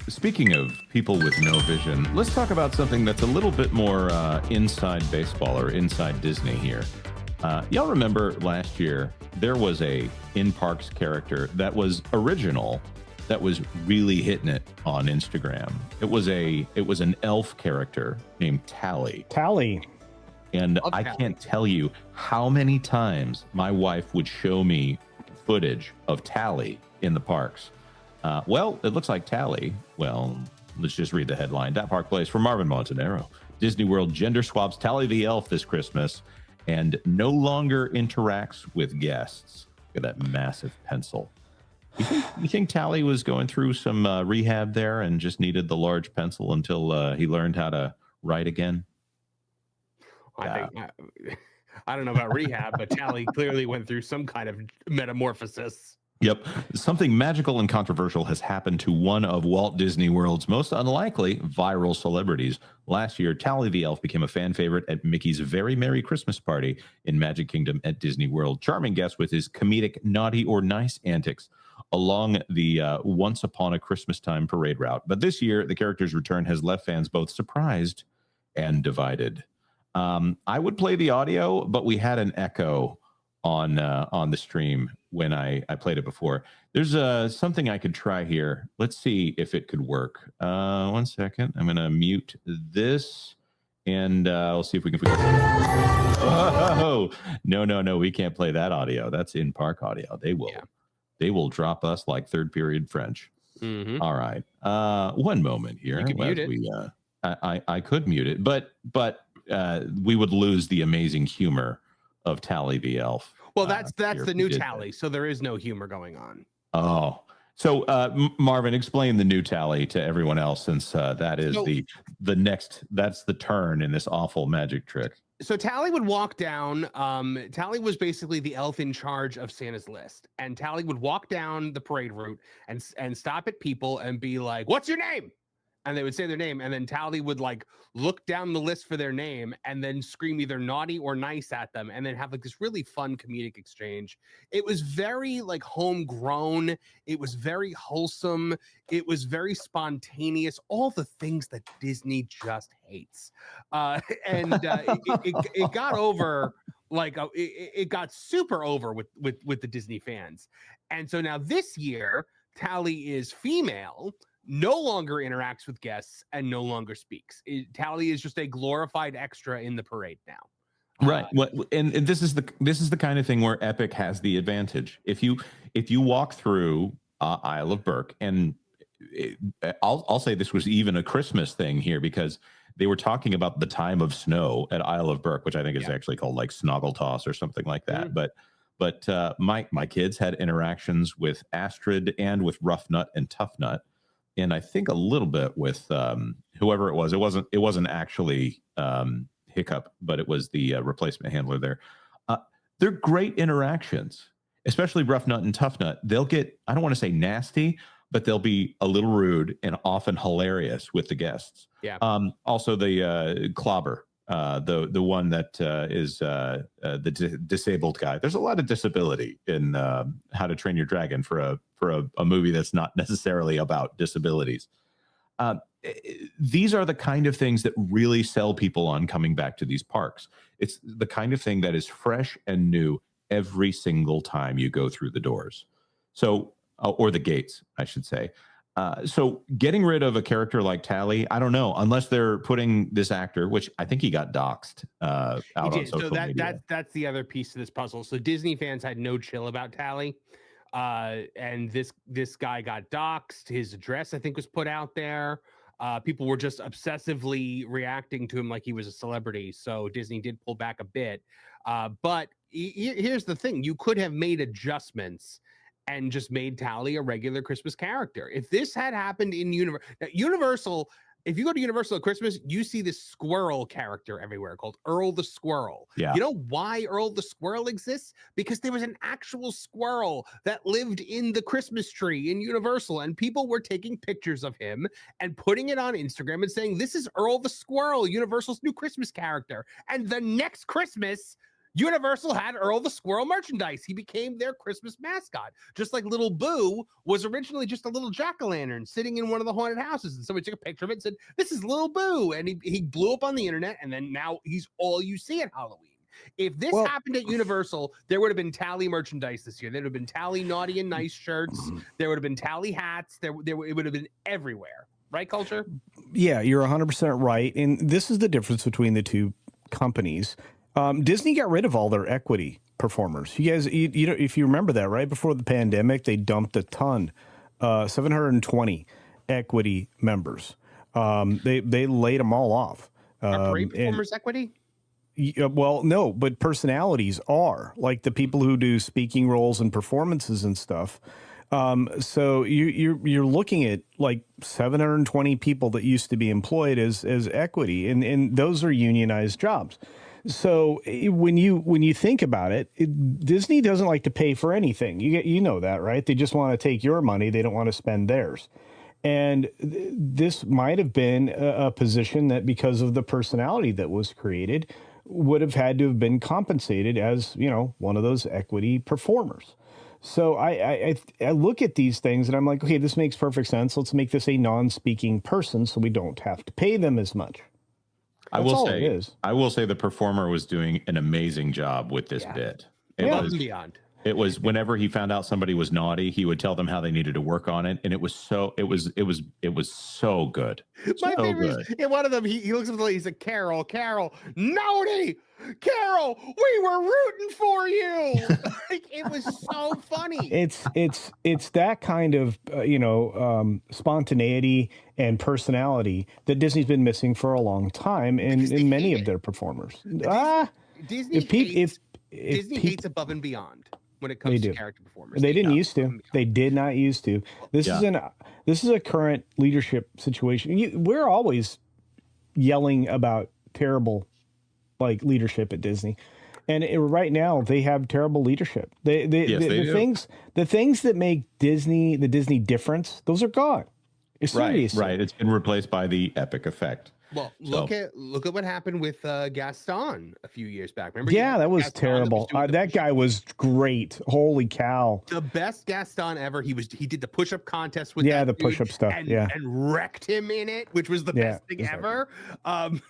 Speaking of people with no vision, let's talk about something that's a little bit more inside baseball or inside Disney here. Y'all remember last year there was a in-parks character that was original, that was really hitting it on Instagram. It was an elf character named Tally. And I can't tell you how many times my wife would show me footage of Tally in the parks. Well, it looks like Tally. Well, let's just read the headline. That park place for Marvin Montenaro. Disney World gender swaps Tally the elf this Christmas and no longer interacts with guests. Look at that massive pencil. You think Tally was going through some rehab there and just needed the large pencil until he learned how to write again? I don't know about rehab, but Tally clearly went through some kind of metamorphosis. Yep. Something magical and controversial has happened to one of Walt Disney World's most unlikely viral celebrities. Last year, Tally the Elf became a fan favorite at Mickey's Very Merry Christmas Party in Magic Kingdom at Disney World, charming guests with his comedic naughty or nice antics along the Once Upon a Christmas Time parade route. But this year, the character's return has left fans both surprised and divided. I would play the audio, but we had an echo on the stream when I played it before. There's something I could try here. Let's see if it could work. 1 second. I'm going to mute this and we'll see if we can. Oh, no. We can't play that audio. That's in park audio. They will drop us like third period French. Mm-hmm. All right. 1 moment here. You can mute it. I could mute it, but we would lose the amazing humor of Tally the Elf. Well, that's the new Tally, so there is no humor going on. Oh, so Marvin, explain the new Tally to everyone else, since that is the next. That's the turn in this awful magic trick. So Tally would walk down. Tally was basically the elf in charge of Santa's list, and Tally would walk down the parade route and stop at people and be like, "What's your name?" And they would say their name, and then Tally would like look down the list for their name and then scream either naughty or nice at them, and then have like this really fun comedic exchange. It was very like homegrown. It was very wholesome. It was very spontaneous. All the things that Disney just hates. It got over like it got super over with the Disney fans. And so now this year, Tally is female, no longer interacts with guests, and no longer speaks. Tally is just a glorified extra in the parade now. Right. And this is the kind of thing where Epic has the advantage. If you walk through Isle of Berk, and I'll say this was even a Christmas thing here, because they were talking about the time of snow at Isle of Berk, which I think is actually called like Snogglettoss or something like that. Mm. But my kids had interactions with Astrid and with Rough Nut and Tough Nut. And I think a little bit with whoever it was. It wasn't actually Hiccup, but it was the replacement handler there. They're great interactions, especially Rough Nut and Tough Nut. They'll get, I don't want to say nasty, but they'll be a little rude and often hilarious with the guests. Yeah. Also the Clobber, the one that is the disabled guy. There's a lot of disability in How to Train Your Dragon for a movie that's not necessarily about disabilities. These are the kind of things that really sell people on coming back to these parks. It's the kind of thing that is fresh and new every single time you go through the doors. So, or the gates, I should say. So getting rid of a character like Tally, I don't know, unless they're putting this actor, which I think he got doxxed out on social media. That's the other piece to this puzzle. So Disney fans had no chill about Tally. And this guy got doxxed. His address, I think, was put out there. People were just obsessively reacting to him like he was a celebrity. So Disney did pull back a bit. But here's the thing. You could have made adjustments and just made Tally a regular Christmas character. If this had happened in Universal, if you go to Universal at Christmas, you see this squirrel character everywhere called Earl the Squirrel. Yeah. You know why Earl the Squirrel exists? Because there was an actual squirrel that lived in the Christmas tree in Universal, and people were taking pictures of him and putting it on Instagram and saying, "This is Earl the Squirrel, Universal's new Christmas character." And the next Christmas, Universal had Earl the Squirrel merchandise. He became their Christmas mascot, just like Little Boo was originally just a little jack-o'-lantern sitting in one of the haunted houses. And somebody took a picture of it and said, "This is Little Boo." And he blew up on the internet. And then now he's all you see at Halloween. If this happened at Universal, there would have been Tally merchandise this year. There would have been Tally naughty and nice shirts. There would have been Tally hats. It would have been everywhere. Right, Culture? Yeah, you're 100% right. And this is the difference between the two companies. Disney got rid of all their equity performers. You guys, you know, if you remember that, right before the pandemic, they dumped a ton, 720 equity members. They laid them all off. Are parade performers equity? Well, no, but personalities are, like the people who do speaking roles and performances and stuff. So you're looking at like 720 people that used to be employed as equity, and those are unionized jobs. So when you think about it, Disney doesn't like to pay for anything. You know that, right? They just want to take your money. They don't want to spend theirs. And this might have been a position that, because of the personality that was created, would have had to have been compensated as, you know, one of those equity performers. So I look at these things and I'm like, okay, this makes perfect sense. Let's make this a non-speaking person so we don't have to pay them as much. I will say the performer was doing an amazing job with this bit. It was whenever he found out somebody was naughty, he would tell them how they needed to work on it, and it was so good. My favorite is in one of them. He looks at the lady. He's like, "Carol, naughty, Carol, we were rooting for you." Like, it was so funny. It's that kind of spontaneity and personality that Disney's been missing for a long time in many of their performers. Disney hates above and beyond when it comes to character performers. They didn't used to. They did not used to. This is a current leadership situation. We're always yelling about terrible leadership at Disney, and right now they have terrible leadership. The things that make Disney the Disney difference, those are gone. Seriously. Right. It's been replaced by the epic effect. Well, look at what happened with Gaston a few years back. Remember? Yeah, that was Gaston terrible. That guy was great. Holy cow! The best Gaston ever. He did the push-up contest with the push-up stuff. And wrecked him in it, which was the best thing ever.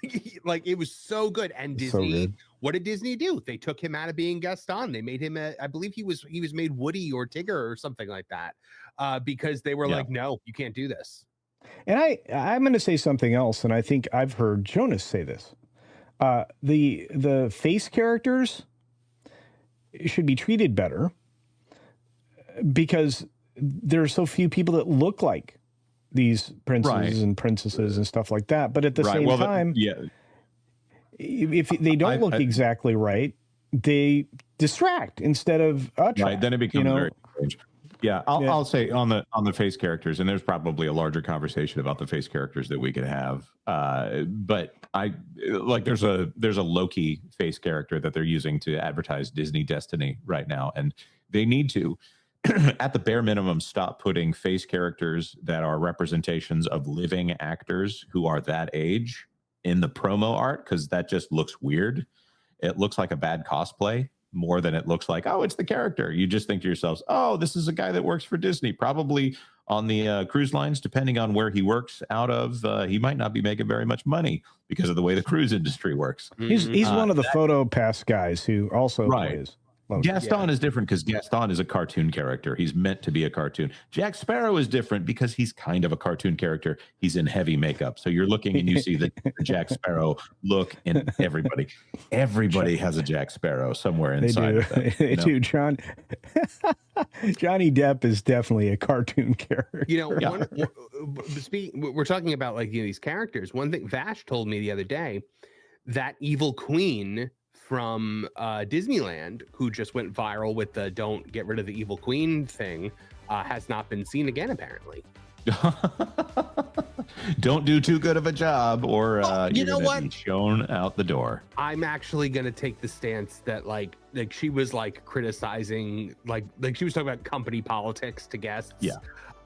It was so good. And Disney, what did Disney do? They took him out of being Gaston. They made him I believe he was made Woody or Tigger or something like that, because they were like, no, you can't do this. And I'm going to say something else, and I think I've heard Jonas say this. The face characters should be treated better because there are so few people that look like these princes and princesses and stuff like that. But at the same time, if they don't look exactly right, they distract instead of attract. Right, then it becomes very strange. Yeah, I'll say on the face characters, and there's probably a larger conversation about the face characters that we could have. But there's a Loki face character that they're using to advertise Disney Destiny right now, and they need to, at the bare minimum, stop putting face characters that are representations of living actors who are that age in the promo art, because that just looks weird. It looks like a bad cosplay more than it looks like, oh, it's the character. You just think to yourselves, oh, this is a guy that works for Disney, probably on the cruise lines, depending on where he works out of. He might not be making very much money because of the way the cruise industry works. He's one of the photo pass guys who also plays. Gaston is different because Gaston is a cartoon character. He's meant to be a cartoon. Jack Sparrow is different because he's kind of a cartoon character. He's in heavy makeup. So you're looking and you see the Jack Sparrow look in everybody. Everybody has a Jack Sparrow somewhere inside of them. They do, John. Johnny Depp is definitely a cartoon character. We're talking about these characters. One thing Vash told me the other day, that evil queen from Disneyland, who just went viral with the "Don't get rid of the evil queen" thing, has not been seen again, apparently. Don't do too good of a job, or you're gonna be shown out the door. I'm actually gonna take the stance that she was criticizing, she was talking about company politics to guests. Yeah.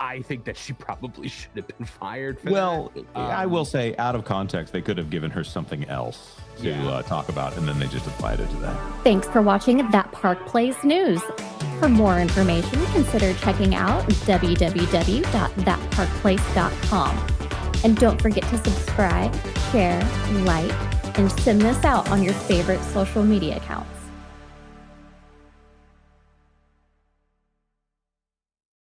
I think that she probably should have been fired for Well, that. I will say, out of context, they could have given her something else to talk about, and then they just applied it to that. Thanks for watching That Park Place News. For more information, consider checking out www.thatparkplace.com. And don't forget to subscribe, share, like, and send this out on your favorite social media accounts.